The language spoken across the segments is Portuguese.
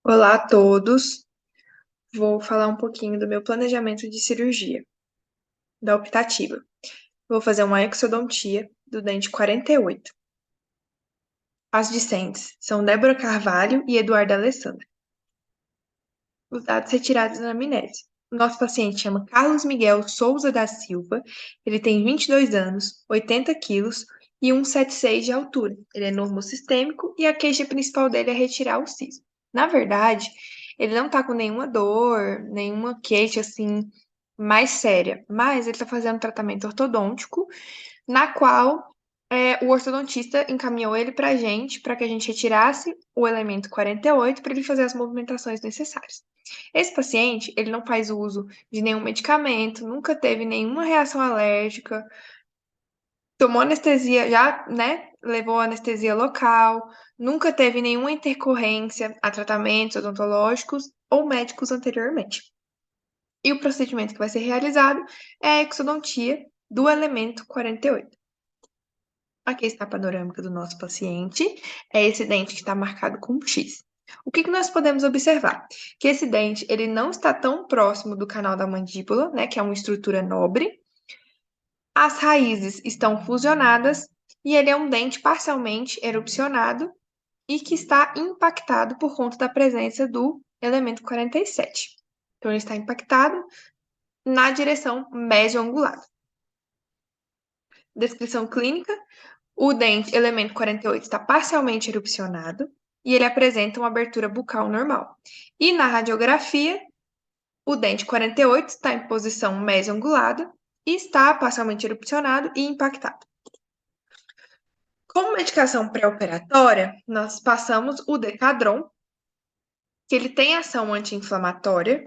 Olá a todos. Vou falar um pouquinho do meu planejamento de cirurgia, da optativa. Vou fazer uma exodontia do dente 48. As discentes são Débora Carvalho e Eduarda Alessandra. Os dados retirados na anamnese. O nosso paciente chama Carlos Miguel Souza da Silva. Ele tem 22 anos, 80 quilos e 1,76 de altura. Ele é normosistêmico e a queixa principal dele é retirar o siso. Na verdade, ele não tá com nenhuma dor, nenhuma queixa assim mais séria, mas ele tá fazendo tratamento ortodôntico, na qual o ortodontista encaminhou ele pra gente, para que a gente retirasse o elemento 48 para ele fazer as movimentações necessárias. Esse paciente, ele não faz uso de nenhum medicamento, nunca teve nenhuma reação alérgica, tomou anestesia, já, né, levou anestesia local, nunca teve nenhuma intercorrência a tratamentos odontológicos ou médicos anteriormente. E o procedimento que vai ser realizado é a exodontia do elemento 48. Aqui está a panorâmica do nosso paciente. É esse dente que está marcado com X. O que nós podemos observar? Que esse dente ele não está tão próximo do canal da mandíbula, né, que é uma estrutura nobre. As raízes estão fusionadas e ele é um dente parcialmente erupcionado e que está impactado por conta da presença do elemento 47. Então, ele está impactado na direção mesioangulada. Descrição clínica: o dente elemento 48 está parcialmente erupcionado e ele apresenta uma abertura bucal normal. E na radiografia, o dente 48 está em posição mesioangulada e está parcialmente erupcionado e impactado. Como medicação pré-operatória, nós passamos o Decadron, que ele tem ação anti-inflamatória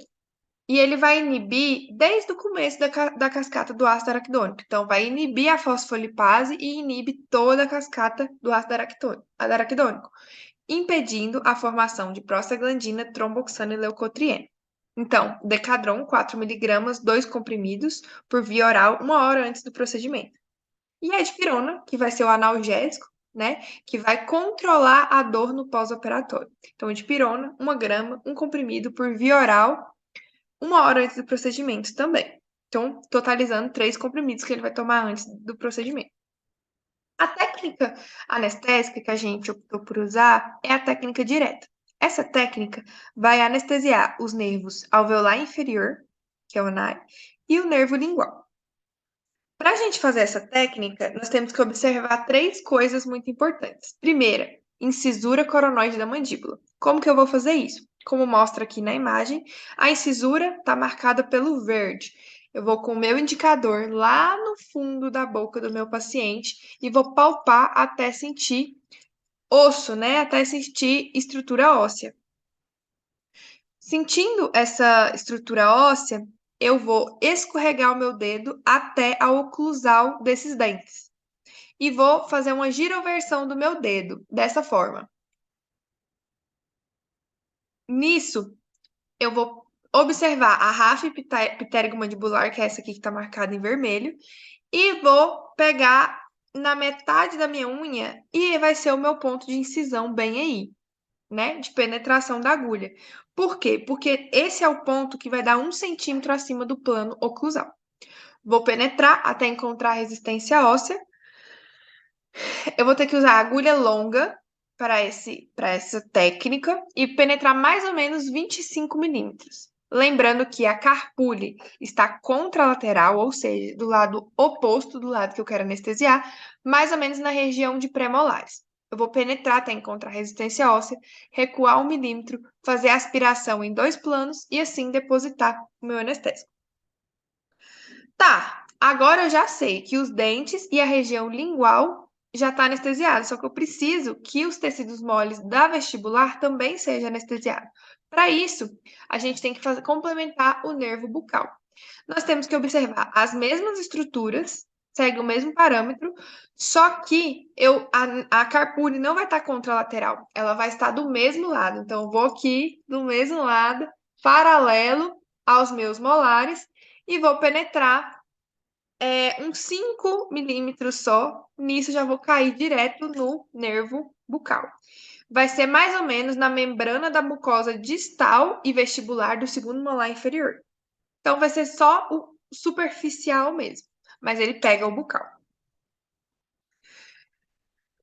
e ele vai inibir desde o começo da cascata do ácido araquidônico. Então, vai inibir a fosfolipase e inibe toda a cascata do ácido araquidônico, impedindo a formação de prostaglandina, tromboxana e leucotriena. Então, Decadron, 4 miligramas, 2 comprimidos, por via oral, 1 hora antes do procedimento. E a dipirona, que vai ser o analgésico, né, que vai controlar a dor no pós-operatório. Então, dipirona, 1 grama, 1 comprimido por via oral, 1 hora antes do procedimento também. Então, totalizando 3 comprimidos que ele vai tomar antes do procedimento. A técnica anestésica que a gente optou por usar é a técnica direta. Essa técnica vai anestesiar os nervos alveolar inferior, que é o NAI, e o nervo lingual. Para a gente fazer essa técnica, nós temos que observar 3 coisas muito importantes. Primeira, incisura coronoide da mandíbula. Como que eu vou fazer isso? Como mostra aqui na imagem, a incisura está marcada pelo verde. Eu vou com o meu indicador lá no fundo da boca do meu paciente e vou palpar até sentir osso, né? Até sentir estrutura óssea. Sentindo essa estrutura óssea, eu vou escorregar o meu dedo até a oclusal desses dentes. E vou fazer uma giroversão do meu dedo, dessa forma. Nisso, eu vou observar a ráfia pitérigo-mandibular, que é essa aqui que está marcada em vermelho, e vou pegar na metade da minha unha e vai ser o meu ponto de incisão bem aí, né? De penetração da agulha. Por quê? Porque esse é o ponto que vai dar 1 centímetro acima do plano oclusal. Vou penetrar até encontrar resistência óssea. Eu vou ter que usar agulha longa para essa técnica e penetrar mais ou menos 25 milímetros. Lembrando que a carpule está contralateral, ou seja, do lado oposto do lado que eu quero anestesiar, mais ou menos na região de pré-molares. Eu vou penetrar até encontrar resistência óssea, recuar 1 milímetro, fazer a aspiração em 2 planos e assim depositar o meu anestésico. Tá, agora eu já sei que os dentes e a região lingual já está anestesiado, só que eu preciso que os tecidos moles da vestibular também sejam anestesiados. Para isso, a gente tem que complementar o nervo bucal. Nós temos que observar as mesmas estruturas, segue o mesmo parâmetro, só que a carpule não vai estar contralateral, ela vai estar do mesmo lado. Então, eu vou aqui do mesmo lado, paralelo aos meus molares, e vou penetrar uns 5 milímetros só. Nisso, já vou cair direto no nervo bucal. vai ser mais ou menos na membrana da mucosa distal e vestibular do segundo molar inferior. Então vai ser só o superficial mesmo, mas ele pega o bucal.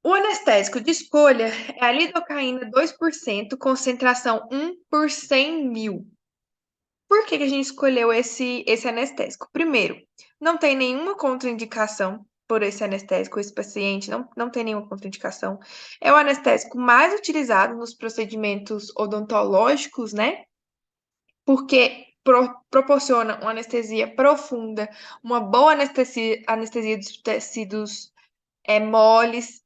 O anestésico de escolha é a lidocaína 2%, concentração 1 por 100 mil. Por que que a gente escolheu esse anestésico? Primeiro, não tem nenhuma contraindicação por esse anestésico, esse paciente não tem nenhuma contraindicação. É o anestésico mais utilizado nos procedimentos odontológicos, né? Porque proporciona uma anestesia profunda, uma boa anestesia dos tecidos moles.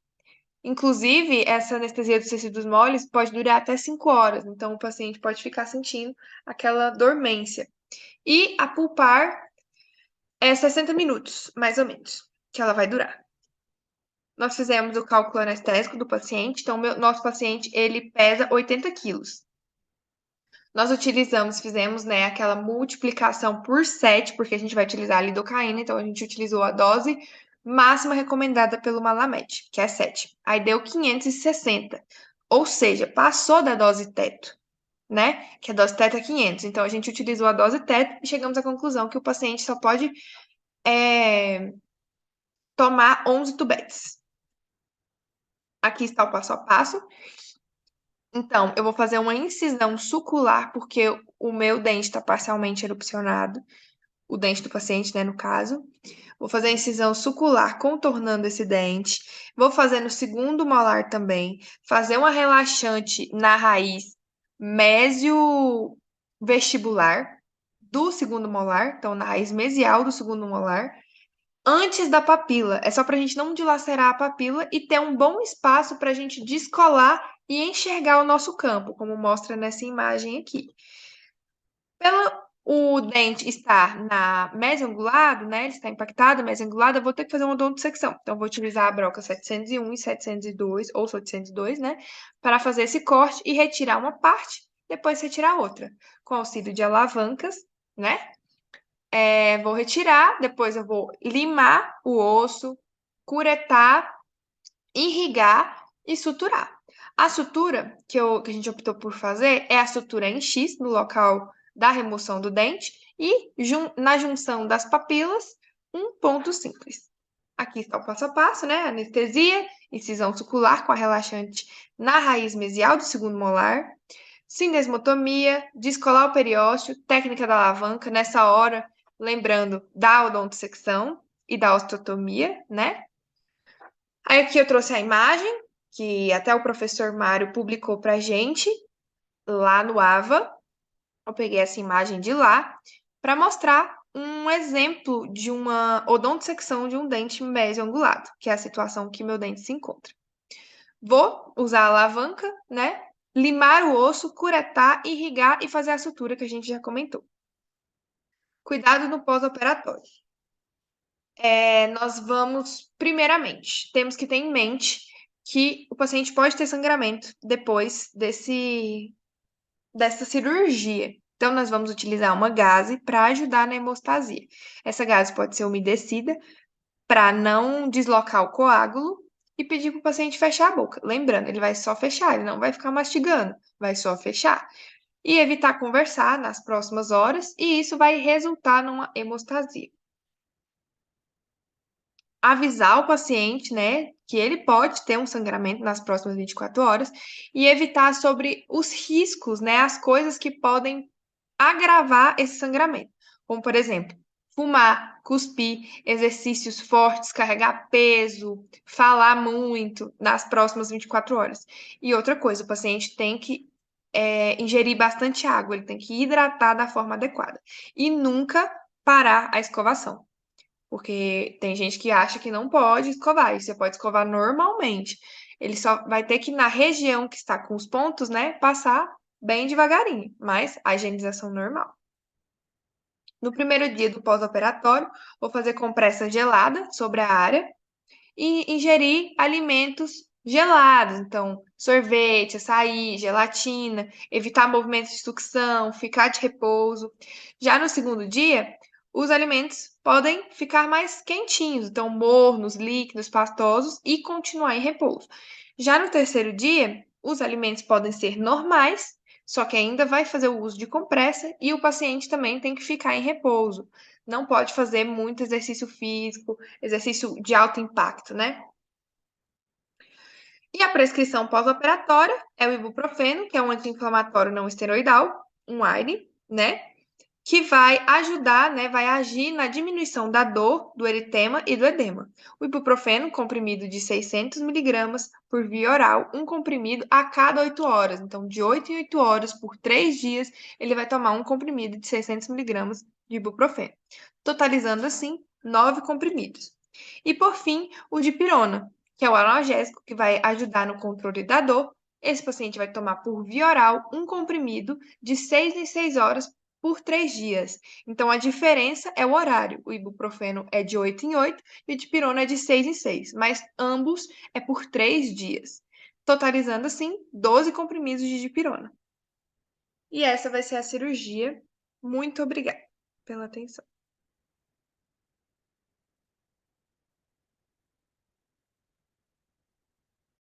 Inclusive, essa anestesia dos tecidos moles pode durar até 5 horas, então o paciente pode ficar sentindo aquela dormência. E a pulpar é 60 minutos, mais ou menos, que ela vai durar. Nós fizemos o cálculo anestésico do paciente, então nosso paciente ele pesa 80 quilos. Nós fizemos, né, aquela multiplicação por 7, porque a gente vai utilizar a lidocaína, então a gente utilizou a dose máxima recomendada pelo Malamed, que é 7. Aí deu 560, ou seja, passou da dose teto, né? Que a dose teto é 500. Então a gente utilizou a dose teto e chegamos à conclusão que o paciente só pode tomar 11 tubetes. Aqui está o passo a passo. Então, eu vou fazer uma incisão sucular, porque o meu dente está parcialmente erupcionado, o dente do paciente, né, no caso. Vou fazer a incisão sucular contornando esse dente. Vou fazer no segundo molar também. Fazer uma relaxante na raiz mesiovestibular do segundo molar, então na raiz mesial do segundo molar, antes da papila. É só para a gente não dilacerar a papila e ter um bom espaço para a gente descolar e enxergar o nosso campo, como mostra nessa imagem aqui. Pelo o dente estar na meso-angulado, né? Ele está impactado, meso-angulado, eu vou ter que fazer uma odontodissecção. Então, eu vou utilizar a broca 701 e 702, ou 702, né? Para fazer esse corte e retirar uma parte, depois retirar outra. Com auxílio de alavancas, né? Vou retirar, depois eu vou limar o osso, curetar, irrigar e suturar. A sutura que a gente optou por fazer é a sutura em X, no local da remoção do dente, e na junção das papilas, um ponto simples. Aqui está o passo a passo, né? Anestesia, incisão sucular com a relaxante na raiz mesial do segundo molar, sindesmotomia, descolar o periósteo, técnica da alavanca, nessa hora, lembrando da odontosecção e da osteotomia, né? Aí aqui eu trouxe a imagem, que até o professor Mário publicou pra gente, lá no AVA. Eu peguei essa imagem de lá, para mostrar um exemplo de uma odontosecção de um dente meso-angulado, que é a situação que meu dente se encontra. Vou usar a alavanca, né? Limar o osso, curetar, irrigar e fazer a sutura que a gente já comentou. Cuidado no pós-operatório. Nós vamos, primeiramente, temos que ter em mente que o paciente pode ter sangramento depois dessa cirurgia. Então, nós vamos utilizar uma gase para ajudar na hemostasia. Essa gase pode ser umedecida para não deslocar o coágulo e pedir para o paciente fechar a boca. Lembrando, ele vai só fechar, ele não vai ficar mastigando, vai só fechar. E evitar conversar nas próximas horas, e isso vai resultar numa hemostasia. Avisar o paciente, né, que ele pode ter um sangramento nas próximas 24 horas e evitar sobre os riscos, né, as coisas que podem agravar esse sangramento, como por exemplo, fumar, cuspir, exercícios fortes, carregar peso, falar muito nas próximas 24 horas. E outra coisa, o paciente tem que ingerir bastante água, ele tem que hidratar da forma adequada e nunca parar a escovação. Porque tem gente que acha que não pode escovar, e você pode escovar normalmente. Ele só vai ter que, na região que está com os pontos, né, passar bem devagarinho, mas a higienização normal. No primeiro dia do pós-operatório, vou fazer compressa gelada sobre a área e ingerir alimentos gelados, então sorvete, açaí, gelatina, evitar movimentos de sucção, ficar de repouso. Já no segundo dia, os alimentos podem ficar mais quentinhos, então mornos, líquidos, pastosos e continuar em repouso. Já no terceiro dia, Os alimentos podem ser normais, só que ainda vai fazer o uso de compressa e o paciente também tem que ficar em repouso. Não pode fazer muito exercício físico, exercício de alto impacto, né? E a prescrição pós-operatória é o ibuprofeno, que é um anti-inflamatório não esteroidal, um AINE, né? Que vai ajudar, né, vai agir na diminuição da dor, do eritema e do edema. O ibuprofeno, comprimido de 600 miligramas por via oral, um comprimido a cada 8 horas. Então, de 8 em 8 horas, por 3 dias, ele vai tomar um comprimido de 600 miligramas de ibuprofeno, totalizando, assim, 9 comprimidos. E, por fim, o dipirona, que é o analgésico que vai ajudar no controle da dor. Esse paciente vai tomar por via oral um comprimido de 6 em 6 horas por 3 dias. Então, a diferença é o horário. O ibuprofeno é de 8 em 8 e o dipirona é de 6 em 6, mas ambos é por 3 dias, totalizando, assim, 12 comprimidos de dipirona. E essa vai ser a cirurgia. Muito obrigada pela atenção.